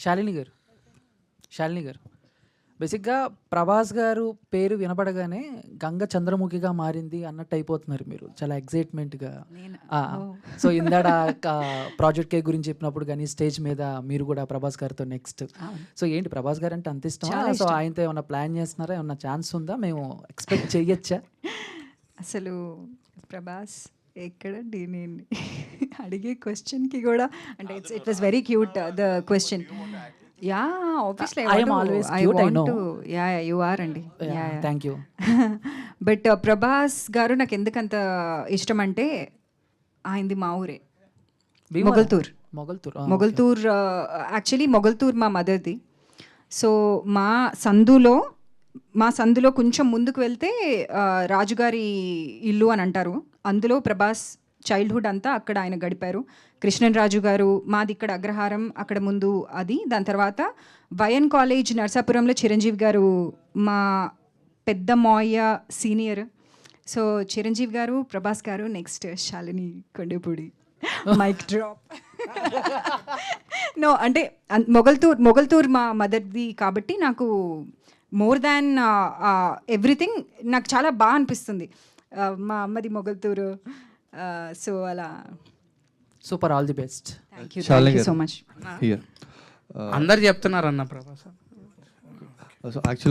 శాలిని గారు బేసిక్గా ప్రభాస్ గారు పేరు వినపడగానే గంగ చంద్రముఖిగా మారింది అన్నట్టు అయిపోతున్నారు మీరు చాలా ఎగ్జైట్మెంట్గా. సో ఇందాడ ప్రాజెక్ట్ కే గురించి చెప్పినప్పుడు కానీ స్టేజ్ మీద మీరు కూడా ప్రభాస్ గారితో నెక్స్ట్. సో ఏంటి ప్రభాస్ గారు అంటే అంత ఇష్టమా? సో ఆయనతో ఏమన్నా ప్లాన్ చేస్తున్నారా? ఏమన్నా ఛాన్స్ ఉందా? మేము ఎక్స్పెక్ట్ చేయొచ్చా? అసలు ప్రభాస్ ఎక్కడండి నేను అడిగే క్వశ్చన్కి కూడా అంటే it was very cute the question. Yeah obviously I am always cute, I know. Yeah you are అండి. Thank you. బట్ ప్రభాస్ గారు నాకు ఎందుకంత ఇష్టం అంటే ఆయనది మా ఊరే మొగల్తూర్. మొగల్తూర్ యాక్చువల్లీ మొగల్తూర్ మా మదర్ది. సో మా సందులో కొంచెం ముందుకు వెళ్తే రాజుగారి ఇల్లు అని అంటారు. అందులో ప్రభాస్ చైల్డ్హుడ్ అంతా అక్కడ ఆయన గడిపారు. కృష్ణన్ రాజు గారు మాది ఇక్కడ అగ్రహారం, అక్కడ ముందు అది. దాని తర్వాత వైఎన్ కాలేజ్ నర్సాపురంలో చిరంజీవి గారు మా పెద్ద మాయ senior. So Chiranjeevi garu, Prabhas garu, next Shalini Kondepudi. Mike drop. No అంటే మొగల్తూర్ మా మదర్ది కాబట్టి నాకు మోర్ దాన్ ఎవ్రీథింగ్ నాకు చాలా బాగా అనిపిస్తుంది. మా అమ్మది మొగల్తూరు. సో అలా super, all the best. Thank you so much. అందరు చెప్తున్నారు అన్న ప్రభాస్.